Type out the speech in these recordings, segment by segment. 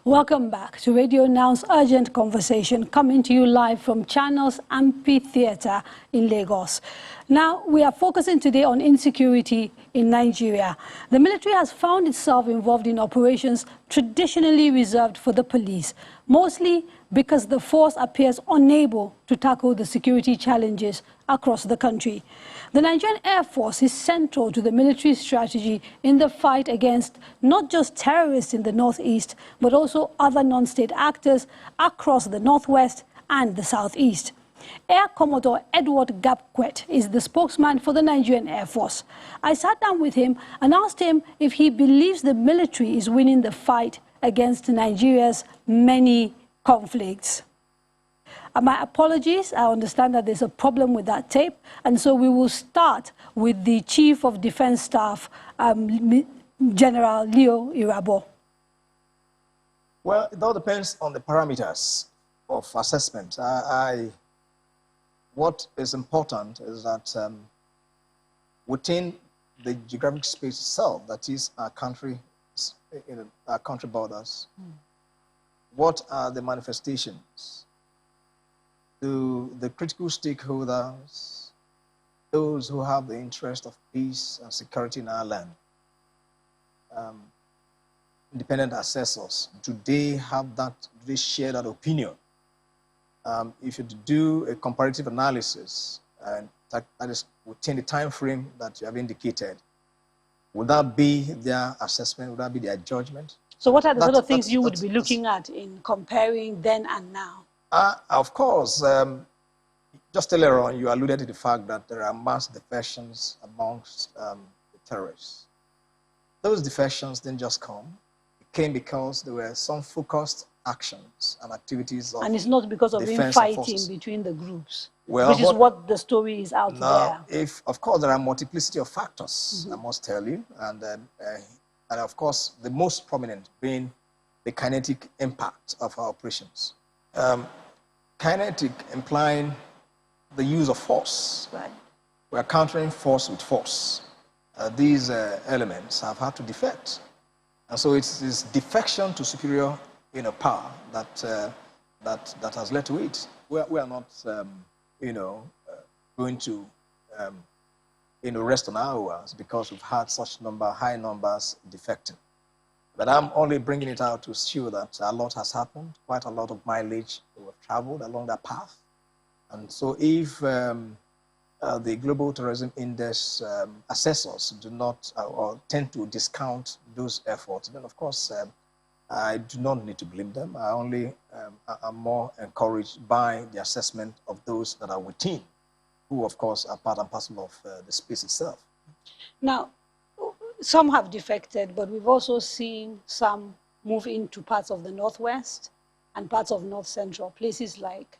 Welcome back to Radio Now's Urgent Conversation, coming to you live from Channel's Amphitheatre in Lagos. Now, we are focusing today on insecurity in Nigeria. The military has found itself involved in operations traditionally reserved for the police, mostly because the force appears unable to tackle the security challenges across the country. The Nigerian Air Force is central to the military strategy in the fight against not just terrorists in the northeast, but also other non-state actors across the northwest and the southeast. Air Commodore Edward Gapquet is the spokesman for the Nigerian Air Force. I sat down with him and asked him if he believes the military is winning the fight against Nigeria's many conflicts. My apologies, I understand that there's a problem with that tape, and so we will start with the Chief of Defence Staff, General Lucky Irabor. Well, it all depends on the parameters of assessment. What is important is that within the geographic space itself, that is our country, our country borders, what are the manifestations? Do the critical stakeholders, those who have the interest of peace and security in our land, independent assessors, do they have that, do they share that opinion? If you do a comparative analysis, and that is within the time frame that you have indicated, would that be their assessment? Would that be their judgment? So what are the sort of things you would be looking at in comparing then and now? Of course, just earlier on, you alluded to the fact that there are mass defections amongst the terrorists. Those defections didn't just come. It came because there were some focused actions and activities of and it's not because of infighting between the groups, well, which is what the story is out there. Of course, there are multiplicity of factors, I must tell you, and of course, the most prominent being the kinetic impact of our operations. Kinetic implying the use of force. Right. We are countering force with force. These elements have had to defect. And so it's this defection to superior power that has led to it. We are not going to rest on our oars because we've had such high numbers defecting. But I'm only bringing it out to show that a lot has happened, quite a lot of mileage we have traveled along that path. And so if the Global Terrorism Index assessors do not or tend to discount those efforts, then of course I do not need to blame them. I only am more encouraged by the assessment of those that are within, who of course are part and parcel of the space itself. Now, some have defected, but we've also seen some move into parts of the northwest and parts of north central, places like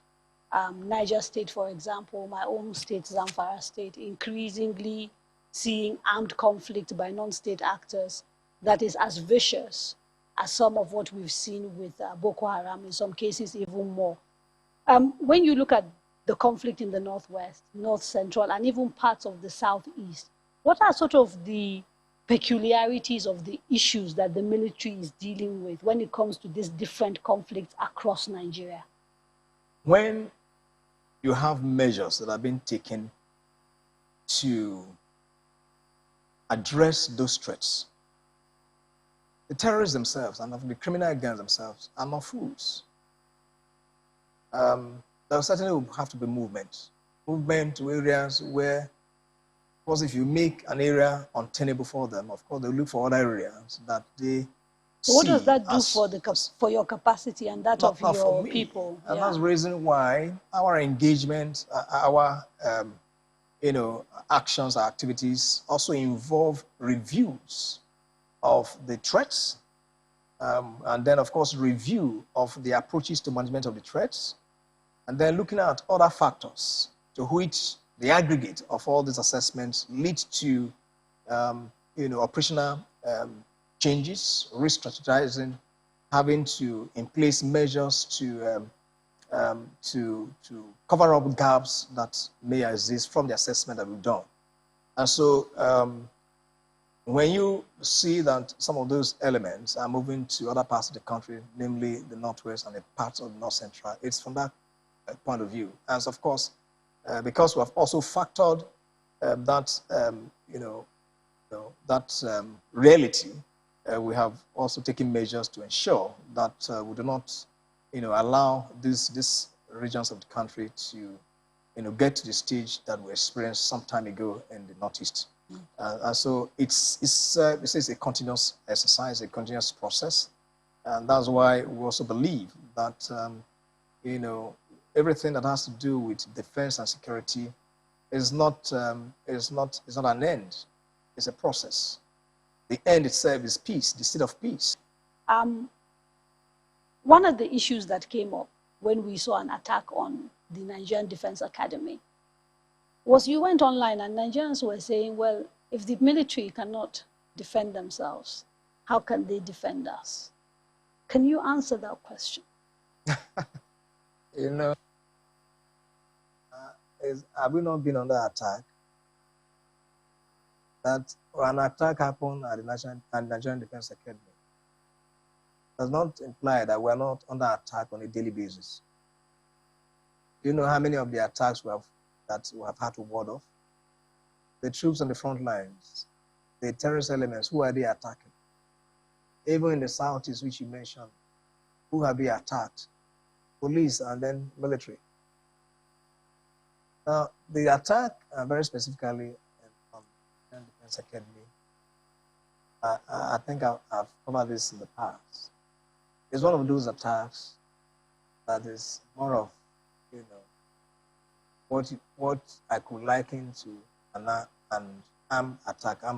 Niger State, for example, my own state, Zamfara State, increasingly seeing armed conflict by non-state actors that is as vicious as some of what we've seen with Boko Haram, in some cases even more. When you look at the conflict in the northwest, north central, and even parts of the southeast, what are sort of the peculiarities of the issues that the military is dealing with when it comes to these different conflicts across Nigeria? When you have measures that have been taken to address those threats, the terrorists themselves and the criminal gangs themselves are not fools. There certainly will have to be movement to areas where, of course, if you make an area untenable for them, of course, they'll look for other areas that they So what does that do for your capacity and that of your people? And that's the reason why our engagement, our actions, our activities also involve reviews of the threats, and then, of course, review of the approaches to management of the threats, and then looking at other factors to which the aggregate of all these assessments leads to, operational changes, re-strategizing, having to in place measures to cover up gaps that may exist from the assessment that we've done. And so When you see that some of those elements are moving to other parts of the country, namely the Northwest and the parts of the North Central, it's from that point of view. And of course, because we have also factored that, that reality, we have also taken measures to ensure that we do not, allow these regions of the country to, get to the stage that we experienced some time ago in the Northeast. And so it's a continuous exercise, a continuous process, and that's why we also believe that everything that has to do with defense and security is not an end; it's a process. The end itself is peace, the state of peace. One of the issues that came up when we saw an attack on the Nigerian Defence Academy was you went online and Nigerians were saying, well, if the military cannot defend themselves, how can they defend us? Can you answer that question? Have we not been under attack? That an attack happened at the Nigerian Defence Academy does not imply that we're not under attack on a daily basis. Do you know how many of the attacks we have had to ward off? The troops on the front lines, the terrorist elements, who are they attacking? Even in the Southeast, which you mentioned, who have they attacked? Police and then military. Now, the attack, very specifically on the Defence Academy, I think I've covered this in the past. It's one of those attacks that is more of, what I could liken to an armed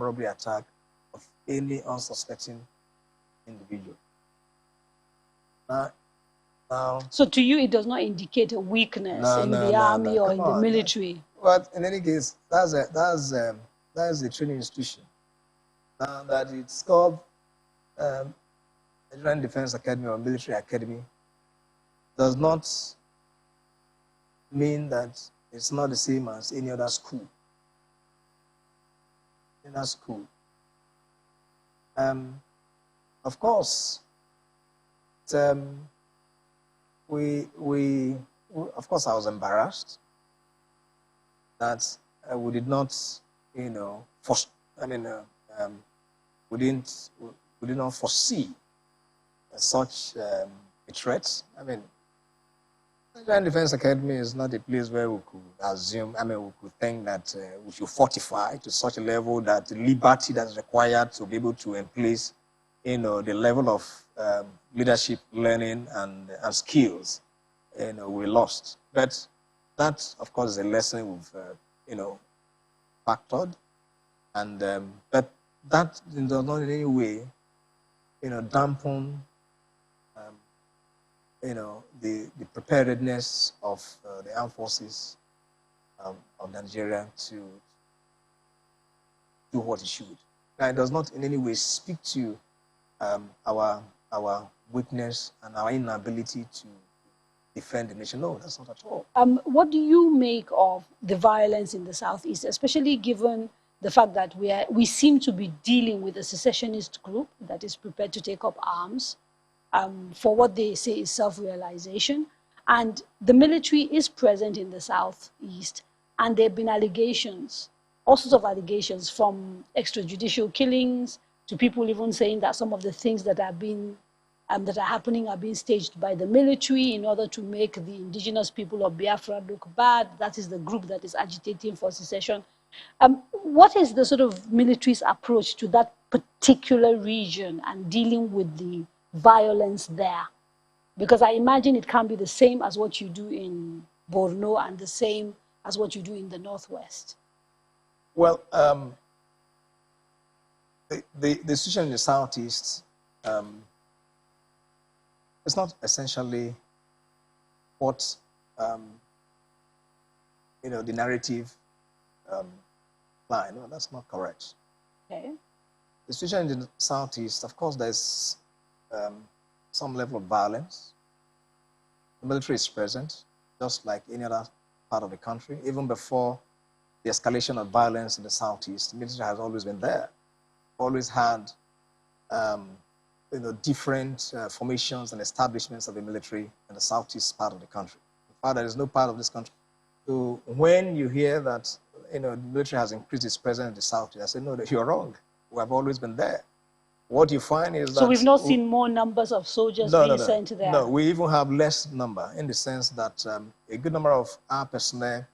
robbery attack of any unsuspecting individual. So to you, it does not indicate a weakness in the army or in the military? But in any case, that's the training institution. Now that it's called Nigerian Defence Academy or Military Academy does not mean that it's not the same as any other school. Of course, of course, I was embarrassed that we did not, we did not foresee such a threat. The Nigerian Defence Academy is not a place where we could assume, we could think that we should fortify to such a level that the liberty that's required to be able to emplace, the level of leadership, learning, and skills, we lost. But that, of course, is a lesson we've, factored, and but that does not in any way, dampen, the preparedness of the armed forces of Nigeria to do what it should. Now, it does not in any way speak to our weakness and our inability to defend the nation. No, that's not at all. What do you make of the violence in the Southeast, especially given the fact that we seem to be dealing with a secessionist group that is prepared to take up arms for what they say is self-realization, and the military is present in the Southeast, and there have been allegations, all sorts of allegations, from extrajudicial killings to people even saying that some of the things that are happening are being staged by the military in order to make the indigenous people of Biafra look bad. That is the group that is agitating for secession. What is the sort of military's approach to that particular region and dealing with the violence there? Because I imagine it can't be the same as what you do in Borno and the same as what you do in the Northwest. Well, the situation in the Southeast, it's not essentially what, the narrative line. No, that's not correct. Okay. The situation in the Southeast, of course, there's some level of violence. The military is present, just like any other part of the country. Even before the escalation of violence in the Southeast, the military has always been there. always had different formations and establishments of the military in the southeast part of the country. In fact, there is no part of this country. So when you hear that the military has increased its presence in the southeast, I say, no, you're wrong. We have always been there. What you find is that... So we've not seen more numbers of soldiers being sent there? No, we even have less number in the sense that a good number of our personnel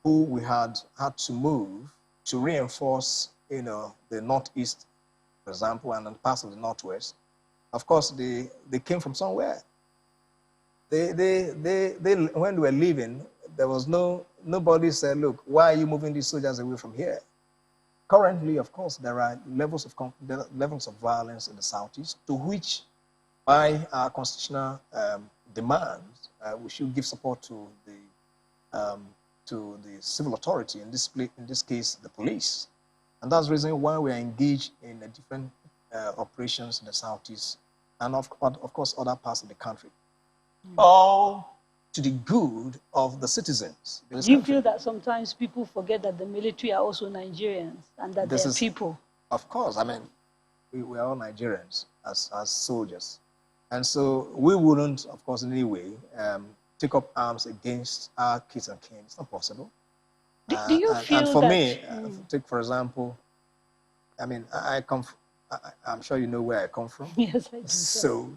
who we had to move to reinforce, the northeast, for example, and parts of the northwest. Of course, they came from somewhere. When they were leaving, there was nobody said, look, why are you moving these soldiers away from here? Currently, of course, there are levels of violence in the southeast, to which, by our constitutional demands, we should give support to the civil authority, in this case, the police. And that's the reason why we are engaged in different operations in the southeast and, of course, other parts of the country. All to the good of the citizens. Do you feel that sometimes people forget that the military are also Nigerians and that they're people? Of course. I mean, we are all Nigerians as soldiers. And so we wouldn't, of course, in any way, take up arms against our kids and kin. It's not possible. Do you feel and for that... me, take, for example, I mean, I'm sure you know where I come from. Yes, I do. So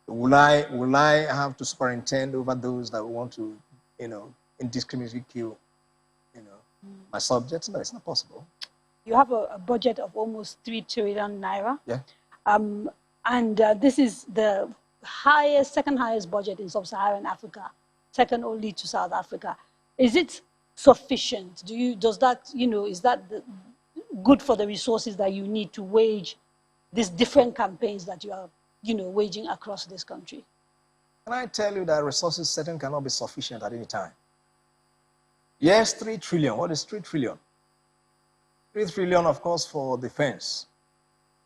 will I have to superintend over those that want to, indiscriminately kill, my subjects? No, it's not possible. You have a budget of almost 3 trillion naira. Yeah. And this is the second highest budget in sub-Saharan Africa, second only to South Africa. Is it sufficient? Is that good for the resources that you need to wage these different campaigns that you are, waging across this country? Can I tell you that resources certainly cannot be sufficient at any time? Yes, 3 trillion. What is 3 trillion? 3 trillion, of course, for defense,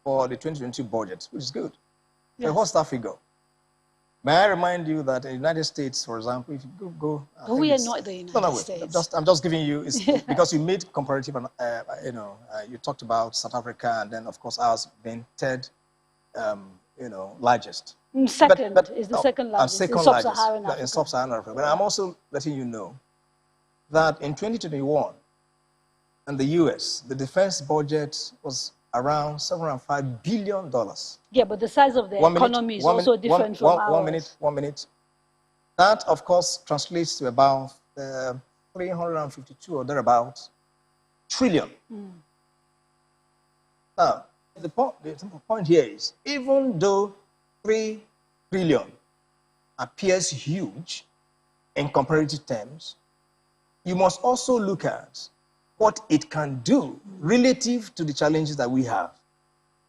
for the 2020 budget, which is good. Yes. So what's that figure? May I remind you that in the United States, for example, if you go... But we are not the United States. I'm just giving you... because you made comparative, you talked about South Africa, and then, of course, ours being third, largest. Second is the second largest in sub-Saharan Africa. In sub-Saharan Africa. But I'm also letting you know that in 2021, in the U.S., the defense budget was around $705 billion. Yeah, but the size of the economy is also different from ours. 1 minute. That, of course, translates to about 352 or thereabouts trillion. Now, the point here is, even though 3 trillion appears huge in comparative terms, you must also look at what it can do relative to the challenges that we have.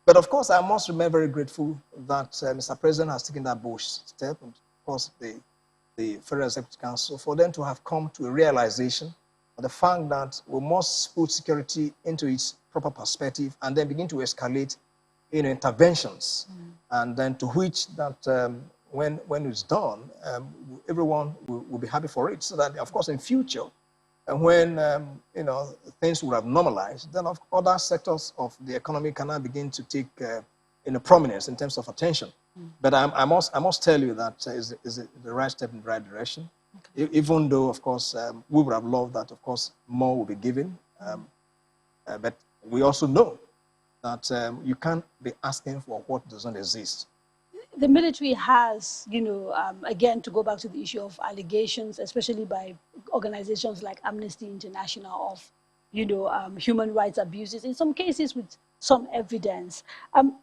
But of course, I must remain very grateful that Mr. President has taken that bold step, and of course the Federal Executive Council, for them to have come to a realization of the fact that we must put security into its proper perspective and then begin to escalate interventions, and then to which that when it's done, everyone will be happy for it, so that, of course, in future, and when things would have normalized, then other sectors of the economy can now begin to take prominence in terms of attention. But I must tell you that is the right step in the right direction. Okay. Even though, of course, we would have loved that, of course, more will be given. But we also know that you can't be asking for what doesn't exist. The military has, again, to go back to the issue of allegations, especially by organizations like Amnesty International, of, human rights abuses, in some cases with some evidence.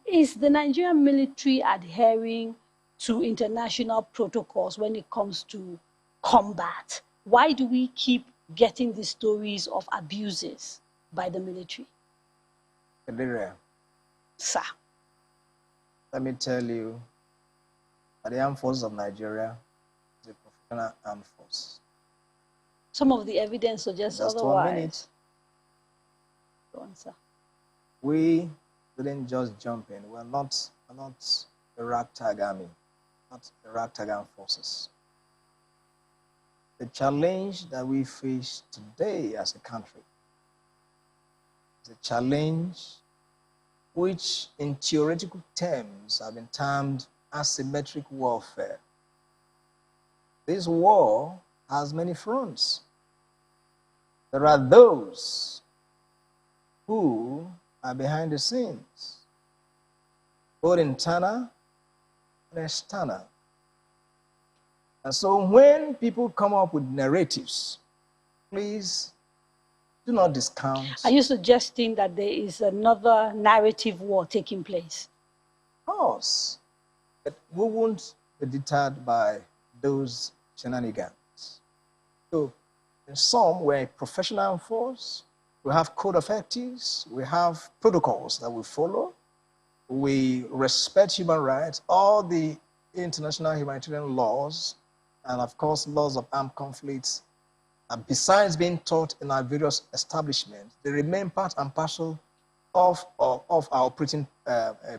Is the Nigerian military adhering to international protocols when it comes to combat? Why do we keep getting these stories of abuses by the military? Adhering. Sir. Let me tell you, the Armed Forces of Nigeria is a professional armed force. Some of the evidence suggests otherwise. 1 minute. Go on, sir. We didn't just jump in. We're not a ragtag army, not a ragtag armed forces. The challenge that we face today as a country is a challenge which in theoretical terms have been termed asymmetric warfare. This war has many fronts. There are those who are behind the scenes, both internal and external. And so when people come up with narratives, please do not discount. Are you suggesting that there is another narrative war taking place? Of course. But we won't be deterred by those shenanigans. So in some, we're a professional force. We have code of ethics. We have protocols that we follow. We respect human rights, all the international humanitarian laws, and of course, laws of armed conflicts. And besides being taught in our various establishments, they remain part and parcel of our operating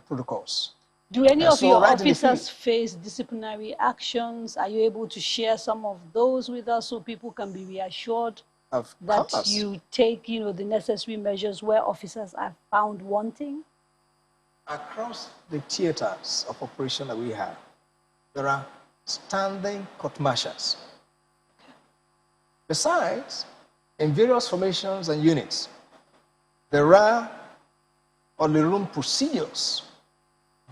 protocols. Do any of your officers face disciplinary actions? Are you able to share some of those with us so people can be reassured that you take, the necessary measures where officers are found wanting? Across the theaters of operation that we have, there are standing court-martials. Besides, in various formations and units, there are on-the-room procedures,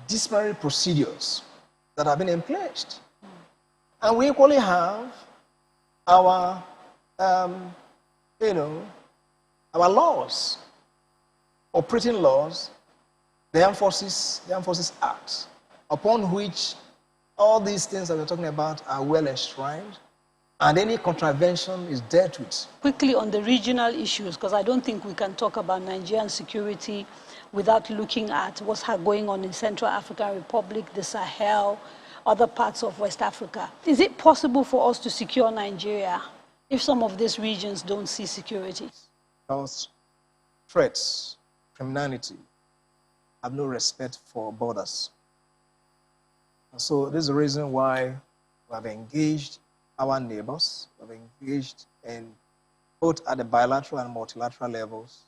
disciplinary procedures that have been in place. And we equally have our, our laws, operating laws, the Armed Forces Act, upon which all these things that we're talking about are well enshrined, and any contravention is dealt with. Quickly on the regional issues, because I don't think we can talk about Nigerian security without looking at what's going on in Central African Republic, the Sahel, other parts of West Africa. Is it possible for us to secure Nigeria if some of these regions don't see security? Because threats, criminality, have no respect for borders. And so this is the reason why we have engaged our neighbors, we have engaged in both at the bilateral and multilateral levels,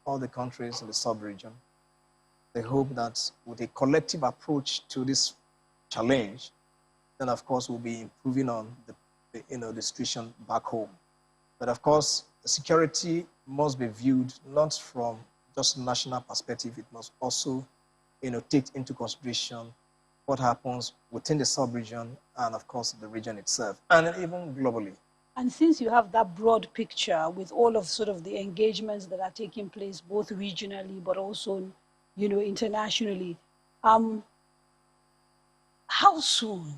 all the countries in the sub-region. They hope that with a collective approach to this challenge, then of course we'll be improving on the situation back home. But of course, the security must be viewed not from just national perspective. It must also, take into consideration what happens within the sub-region and of course the region itself, and even globally. And since you have that broad picture with all of sort of the engagements that are taking place both regionally but also, internationally, how soon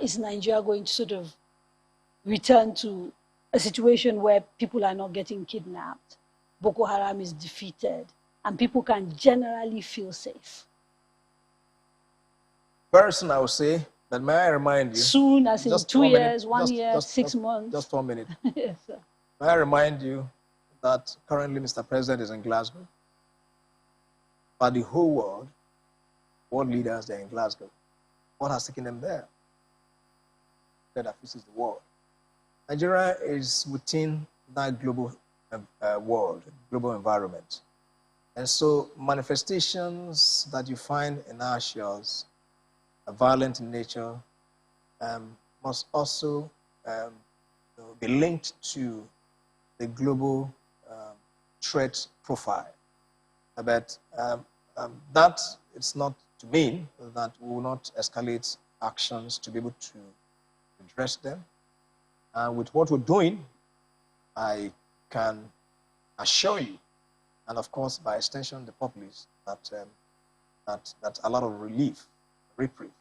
is Nigeria going to sort of return to a situation where people are not getting kidnapped, Boko Haram is defeated, and people can generally feel safe? Very soon, I would say, but may I remind you... Soon, as in 2 years, 1 year, 6 months? Just 1 minute. Yes, sir. May I remind you that currently Mr. President is in Glasgow. But the whole world leaders, they're in Glasgow. What has taken them there? That faces the world. Nigeria is within that global world, global environment. And so manifestations that you find in our shores, violent in nature, must also be linked to the global threat profile. But that it's not to mean that we will not escalate actions to be able to address them. With what we're doing, I can assure you, and of course by extension the populace, that a lot of reprieve